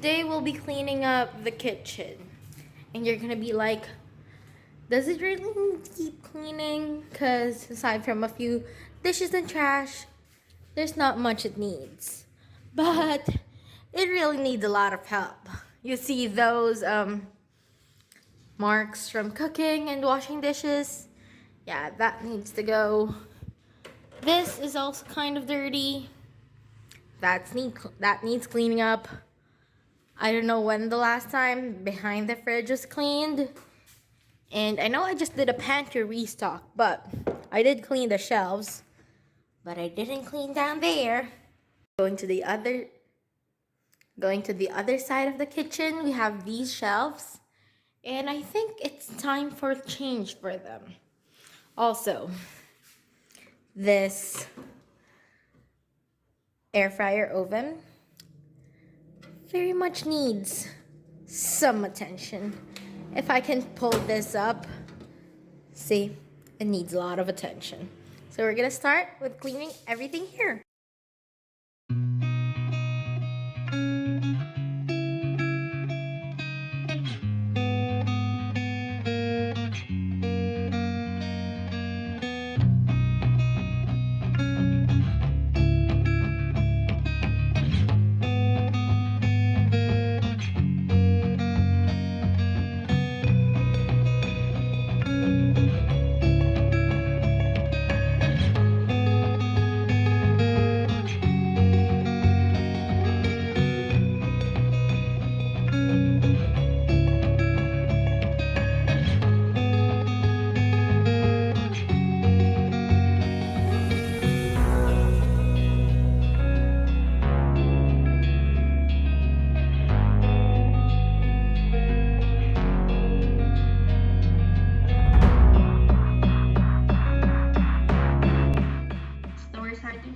today we'll be cleaning up the kitchen. And you're gonna be like, does it really need to keep cleaning? Because aside from a few dishes and trash, there's not much it needs. But it really needs a lot of help. You see those marks from cooking and washing dishes? Yeah, that needs to go. This is also kind of dirty. That needs cleaning up. I don't know when the last time behind the fridge was cleaned. And I know I just did a pantry restock, but I did clean the shelves. But I didn't clean down there. Going to the other side of the kitchen, we have these shelves. And I think it's time for a change for them. Also, this air fryer oven very much needs some attention. If I can pull this up, see, it needs a lot of attention. So we're gonna start with cleaning everything here.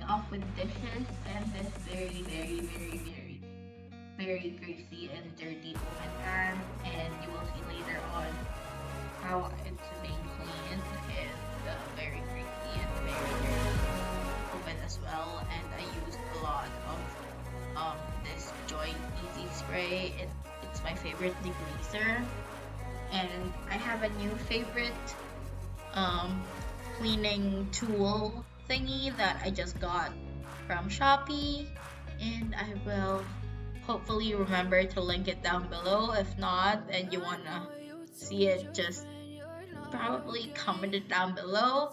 Off with dishes and this very greasy and dirty oven pan, and you will see later on how it's being cleaned. It's very greasy and very dirty oven as well, and I used a lot of this Joy Easy Spray. It's my favorite degreaser, and I have a new favorite cleaning tool thingy that I just got from Shopee, and I will hopefully remember to link it down below. If not, and you wanna see it, just probably comment it down below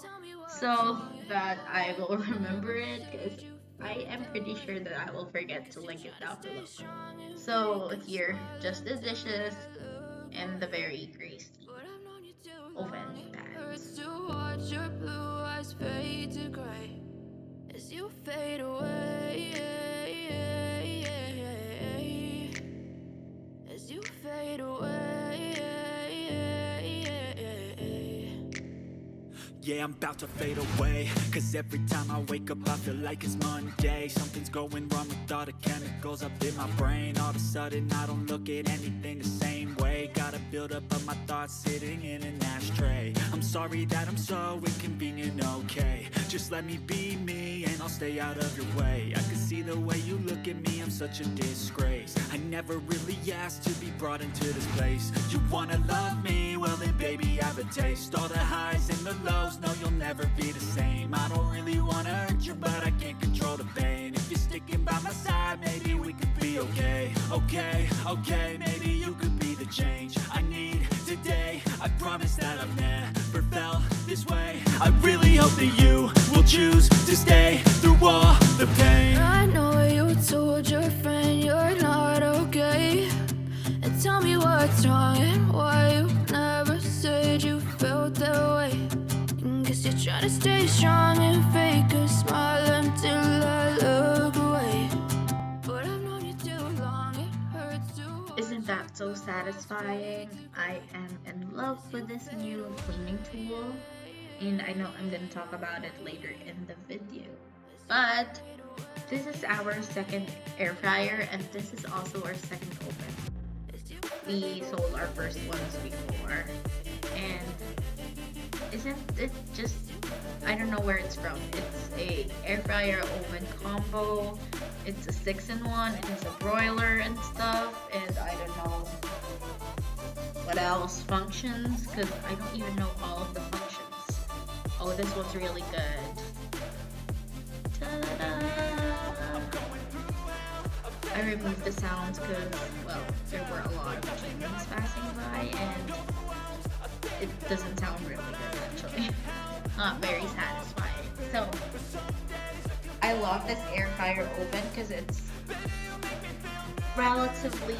so that I will remember it, because I am pretty sure that I will forget to link it down below. So here, just the dishes and the very greasy oven pans. As you fade away, as you fade away. Yeah, I'm about to fade away, cause every time I wake up I feel like it's Monday. Something's going wrong with all the chemicals up in my brain. All of a sudden I don't look at anything the same way. Got a buildup of my thoughts sitting in an ashtray. I'm sorry that I'm so inconvenient, okay. Just let me be me and I'll stay out of your way. I can see the way you look at me, I'm such a disgrace. I never really asked to be brought into this place. You wanna love me? Well then baby I have a taste. All the highs and the lows, no you'll never be the same. I don't really wanna hurt you, but I can't control the pain. If you're sticking by my side, maybe we could be okay. Okay, maybe you could be the change I need today. I promise that I've never felt this way. I really hope that you will choose to stay through all the pain. I know you told your friend you're not okay, and tell me what's wrong and why you never said you felt that way. Guess you're trying to stay strong and fake a smile until I look away. But I've known you too long, it hurts to watch. Isn't that so satisfying? I am in love with this new cleaning tool, and I know I'm gonna talk about it later in the video. But this is our second air fryer, and this is also our second oven. We sold our first ones before, and isn't it just I don't know where it's from. It's a air fryer oven combo. It's a 6-in-1. It has a broiler and stuff, and I don't know what else functions because I don't even know all of the functions. Oh, this one's really good. Ta-da! I removed the sounds because, well, there were a lot of humans passing by and it doesn't sound really good actually. Not very satisfying. So, I love this air fryer oven because it's relatively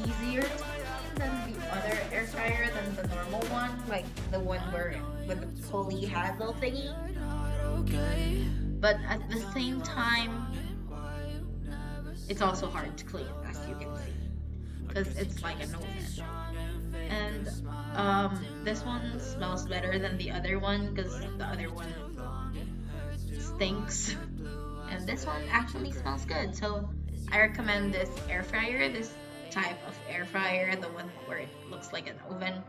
easier to clean than the other air fryer than the normal one, like the one where with the pulley handle thingy. But at the same time, it's also hard to clean, as you can see, because it's like an oven. And this one smells better than the other one because the other one stinks, and this one actually smells good. So I recommend this air fryer, this type of air fryer, the one where it looks like an oven.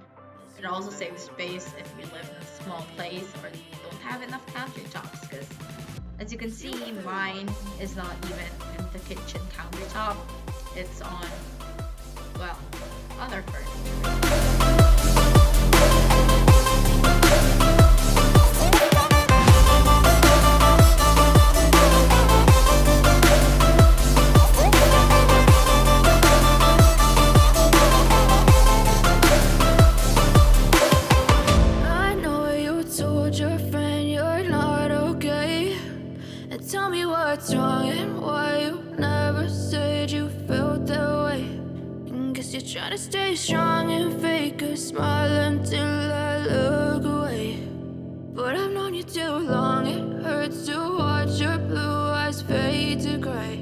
It also saves space if you live in a small place or don't have enough countertops because as you can see, mine is not even in the kitchen countertop. It's on, well, other furniture. I know you told your friend you're not okay. And tell me what's wrong and why you never said you felt that way. And guess you're trying to stay strong and fake a smile until I look away. But I've known you too long, it hurts to watch your blue eyes fade to gray.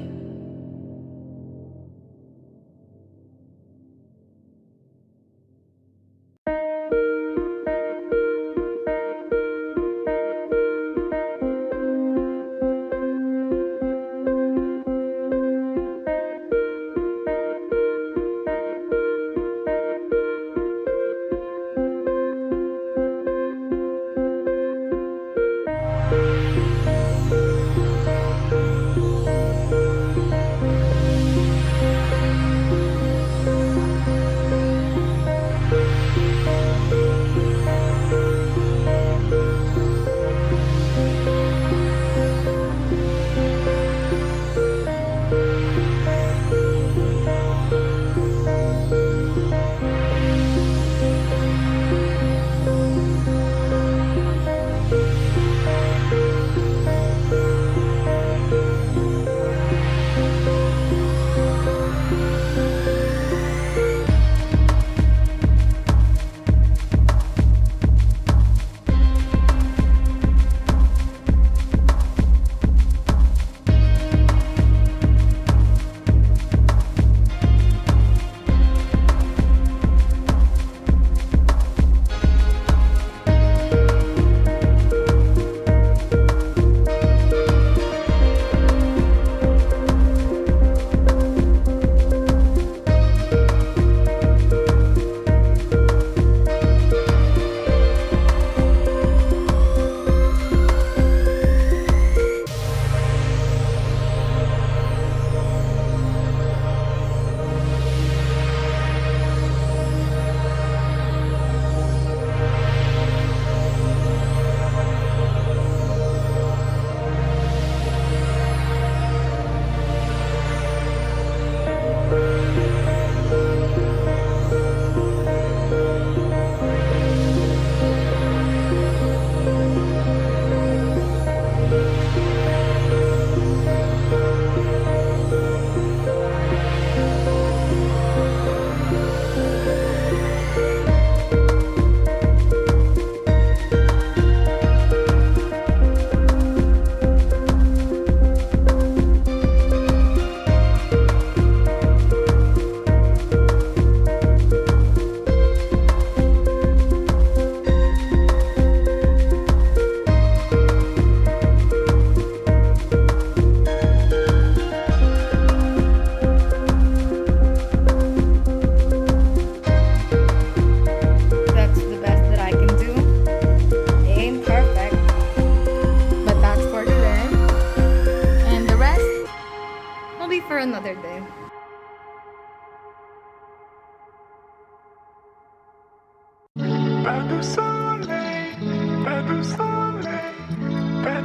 Pas de soleil, pas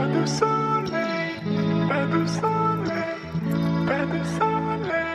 de soleil, pas de soleil, pas de soleil.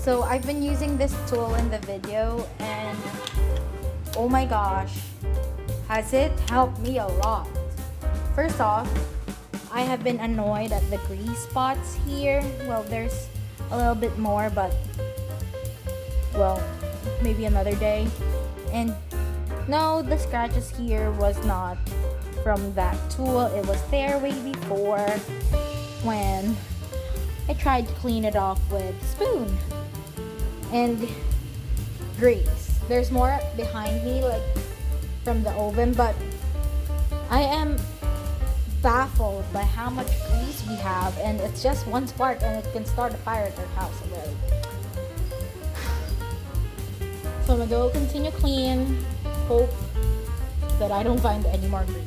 So I've been using this tool in the video, and oh my gosh, has it helped me a lot. First off, I have been annoyed at the grease spots here. Well, there's a little bit more, but well, maybe another day. And no, the scratches here was not from that tool. It was there way before when I tried to clean it off with a spoon. And grease. There's more behind me, like from the oven, but I am baffled by how much grease we have, and it's just one spark and it can start a fire at our house already. So I'm gonna go continue clean, hope that I don't find any more grease.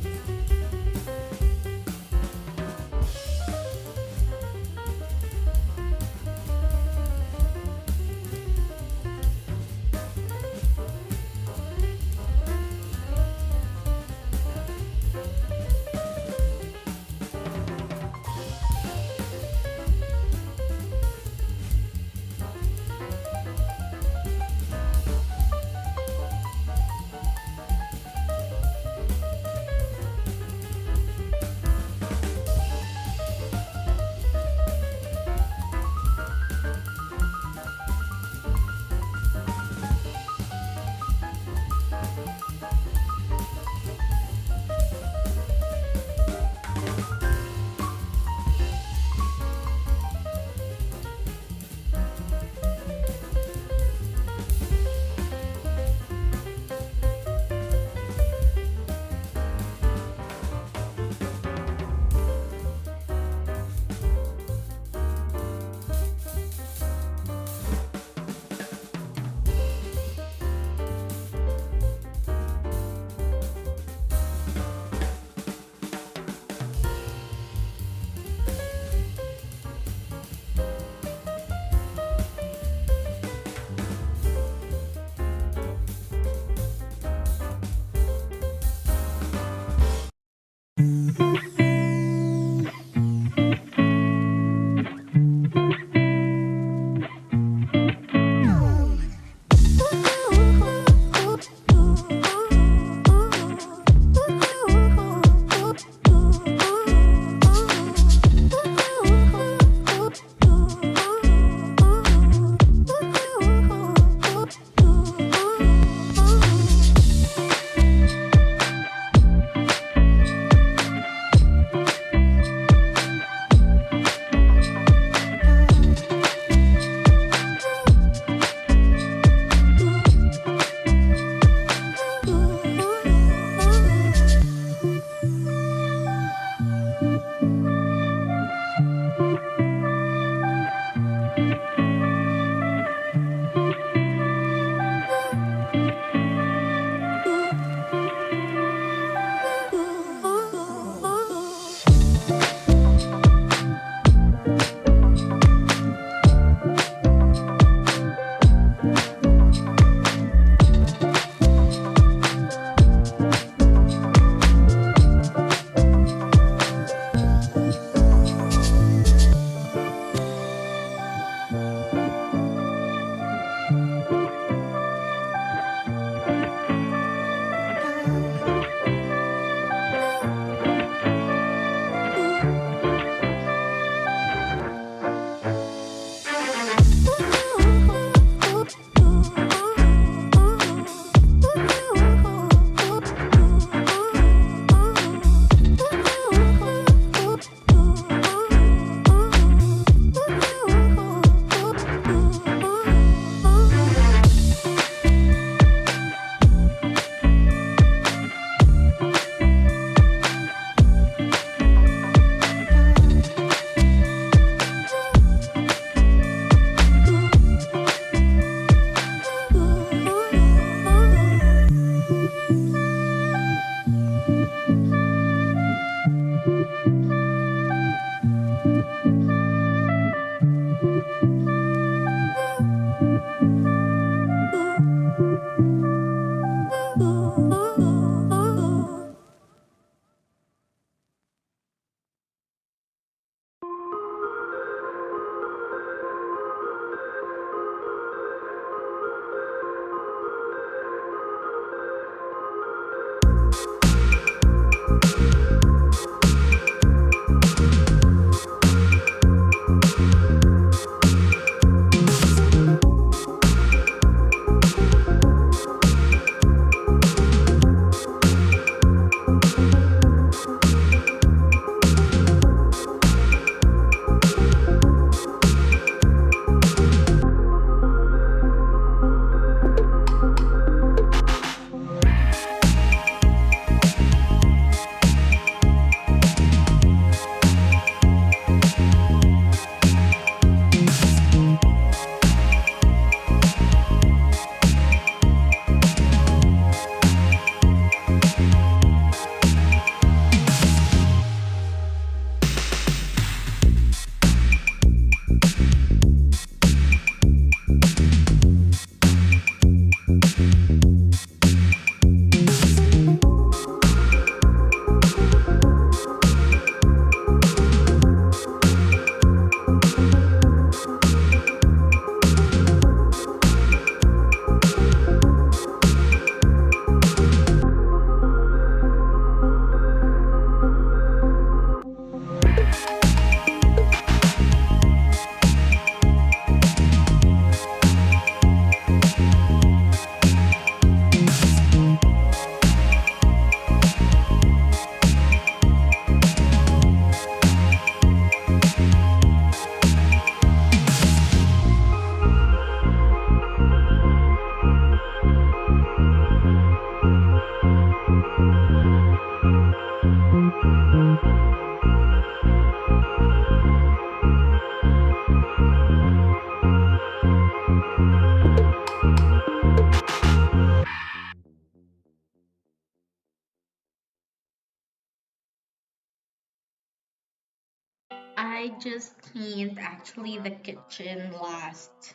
just cleaned actually the kitchen last,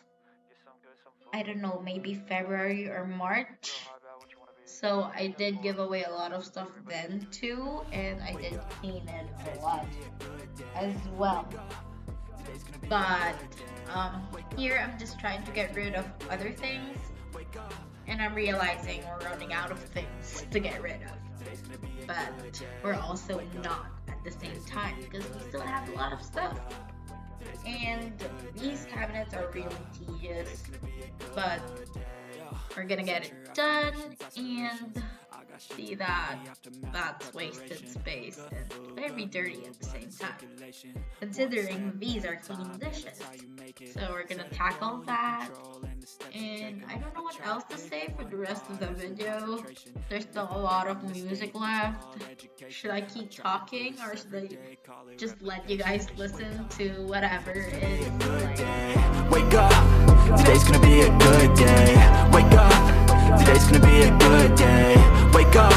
I don't know, maybe February or March. So I did give away a lot of stuff then too, and I did clean it a lot as well. But here I'm just trying to get rid of other things, and I'm realizing we're running out of things to get rid of. But we're also not at the same time because we still have a lot of stuff. And these cabinets are really tedious, but we're gonna get it done and see that that's wasted space and very dirty at the same time, considering these are clean dishes. So we're gonna tackle that, and I don't know what else to say for the rest of the video. There's still a lot of music left. Should I keep talking or should I just let you guys listen to whatever it is? Wake up, today's gonna be a good day. Wake up, today's gonna be a good day. Wake up,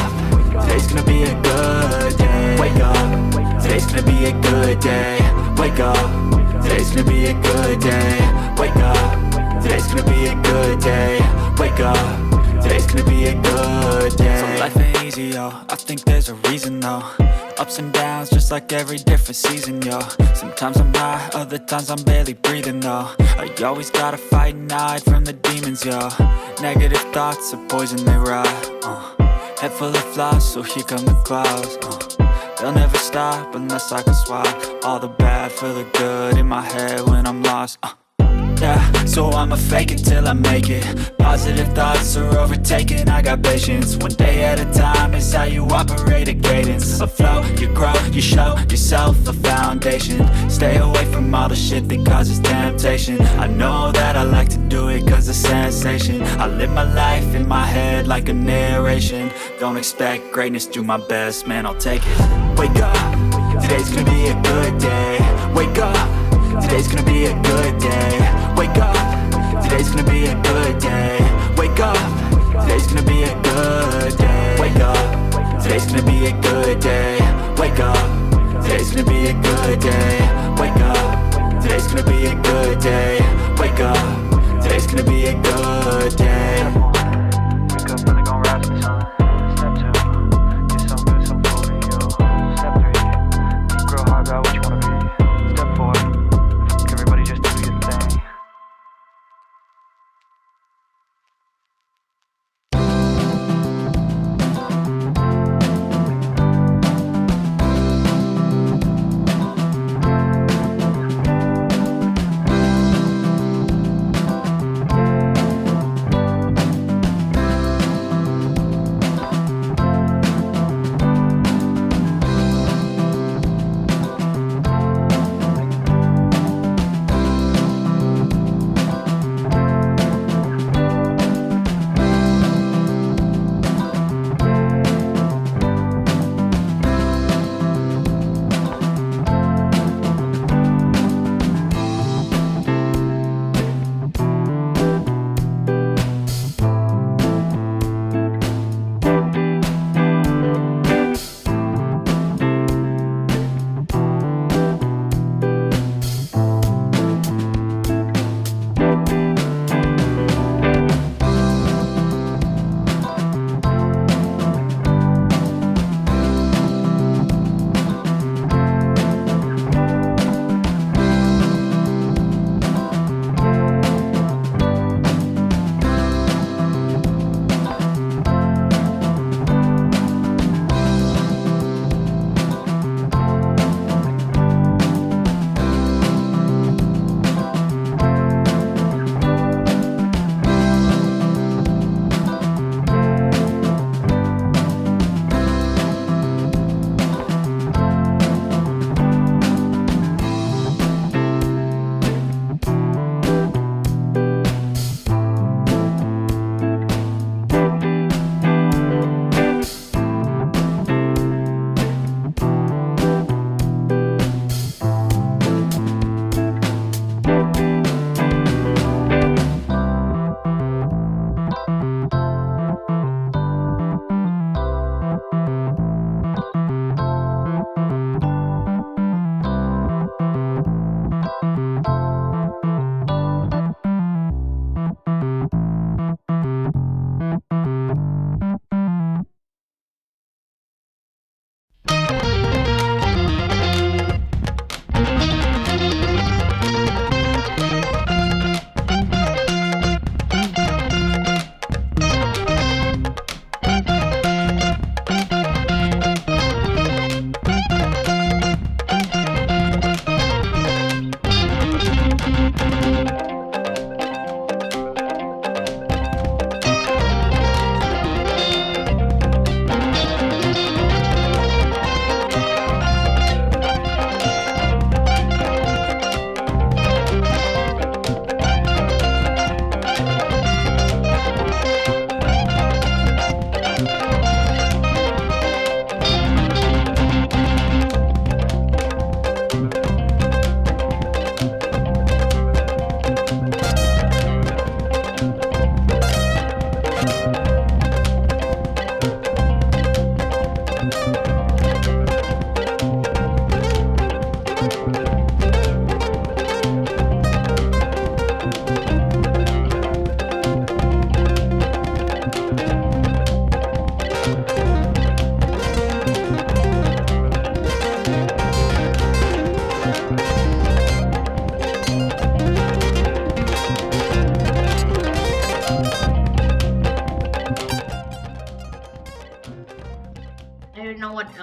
today's gonna be a good day. Wake up, today's gonna be a good day. Wake up, today's gonna be a good day. Wake up, today's gonna be a good day. Wake up, today's gonna be a good day. So life ain't easy, yo, I think there's a reason though. Ups and downs, just like every different season, yo. Sometimes I'm high, other times I'm barely breathing, though. I always gotta fight and hide from the demons, yo. Negative thoughts are poison, they rot. Head full of flaws, so here come the clouds. They'll never stop unless I can swap all the bad for the good in my head when I'm lost. Yeah, so I'ma fake it till I make it. Positive thoughts are overtaken, I got patience. One day at a time is how you operate a cadence. A flow, you grow, you show yourself a foundation. Stay away from all the shit that causes temptation. I know that I like to do it cause it's sensation. I live my life in my head like a narration. Don't expect greatness, do my best, man, I'll take it. Wake up, today's gonna be a good day. Wake up, today's gonna be a good day. Wake up, today's gonna be a good day. Wake up, today's gonna be a good day. Wake up, today's gonna be a good day. Wake up, today's gonna be a good day. Wake up, today's gonna be a good day. Wake up, today's gonna be a good day. Wake up, really gon' rise to the sun. Step 2, get some good, some food in you. Step 3, think real hard about what you wanna be. Step 4, everybody just do your thing.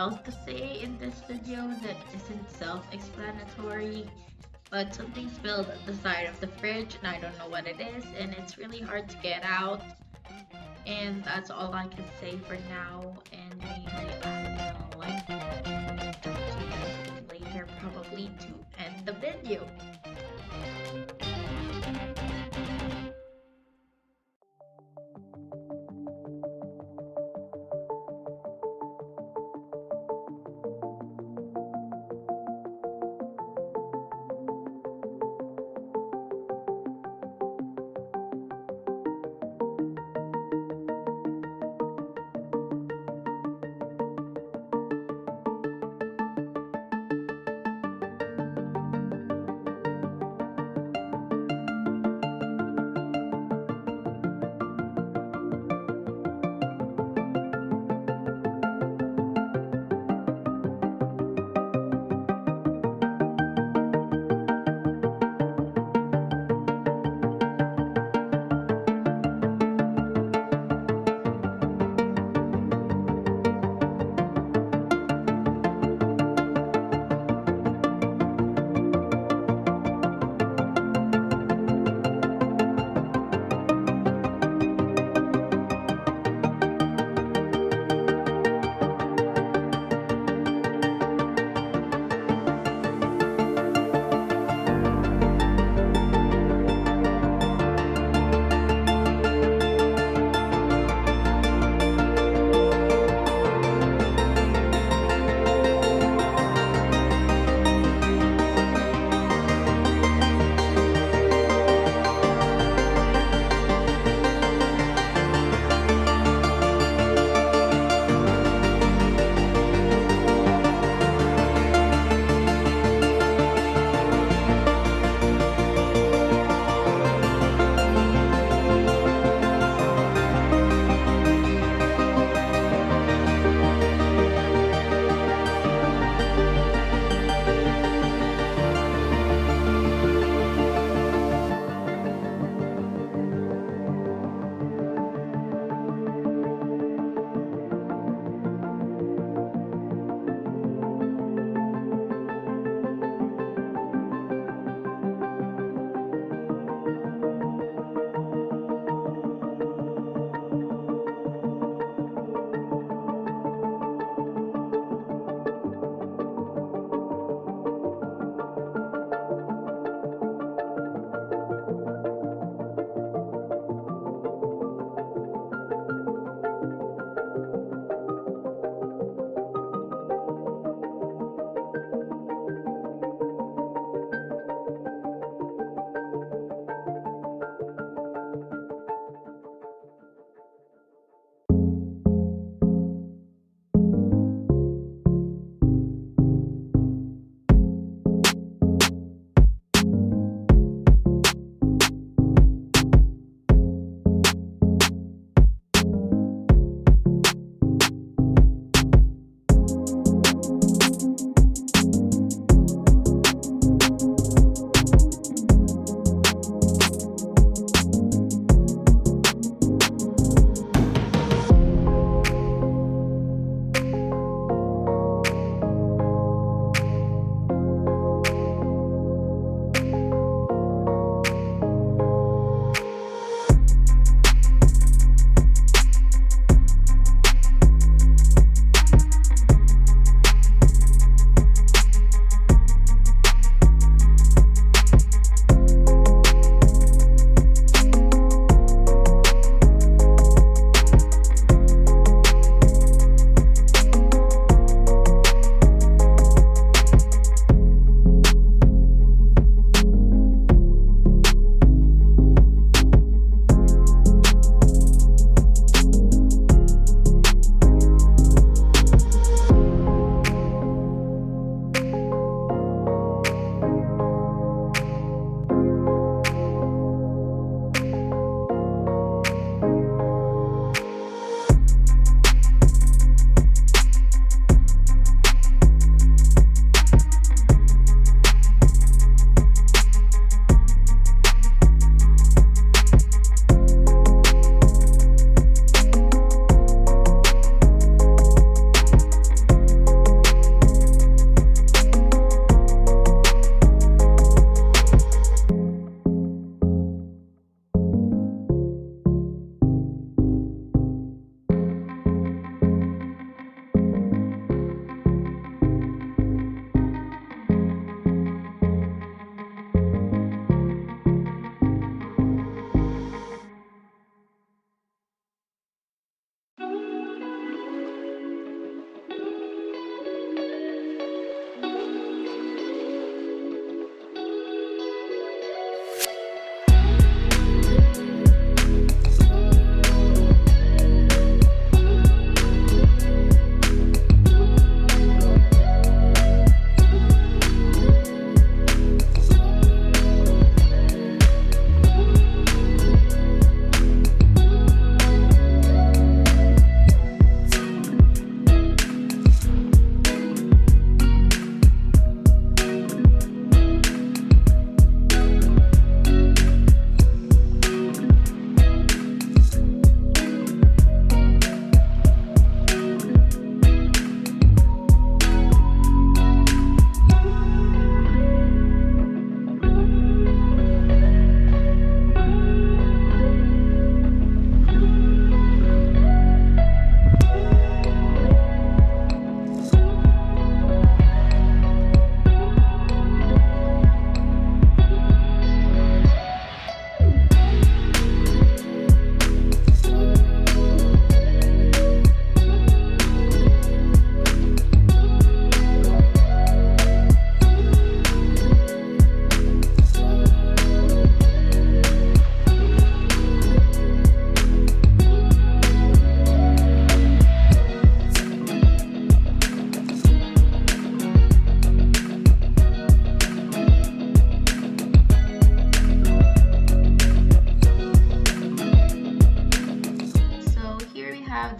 else to say in this video that isn't self-explanatory, but something spilled at the side of the fridge and I don't know what it is, and it's really hard to get out. And that's all I can say for now, and maybe I will like talk to you guys later probably to end the video.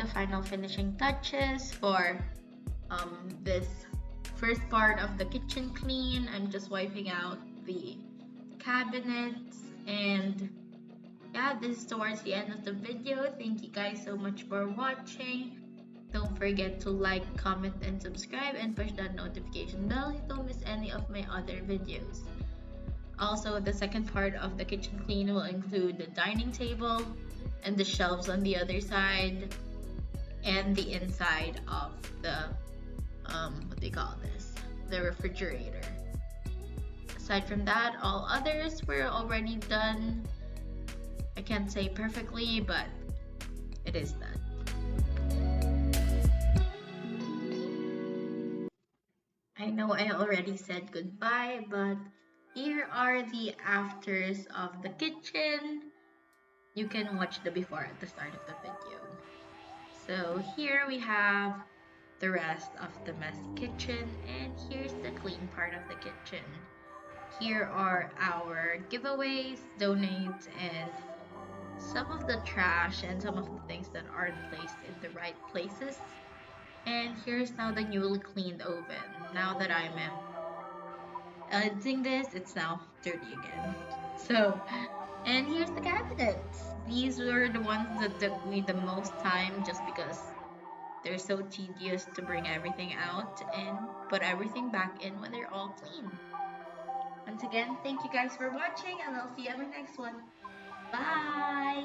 the final finishing touches for this first part of the kitchen clean. I'm just wiping out the cabinets, and yeah, this is towards the end of the video. Thank you guys so much for watching. Don't forget to like, comment, and subscribe, and push that notification bell so you don't miss any of my other videos. Also, the second part of the kitchen clean will include the dining table and the shelves on the other side and the inside of the what do you call this? The refrigerator. Aside from that, all others were already done. I can't say perfectly, but it is done. I know I already said goodbye, but here are the afters of the kitchen. You can watch the before at the start of the video. So here we have the rest of the messy kitchen, and here's the clean part of the kitchen. Here are our giveaways, donates, and some of the trash and some of the things that aren't placed in the right places. And here's now the newly cleaned oven. Now that I'm editing this, it's now dirty again. So, and here's the cabinets. These were the ones that took me the most time just because they're so tedious to bring everything out and put everything back in when they're all clean. Once again, thank you guys for watching, and I'll see you on my next one. Bye!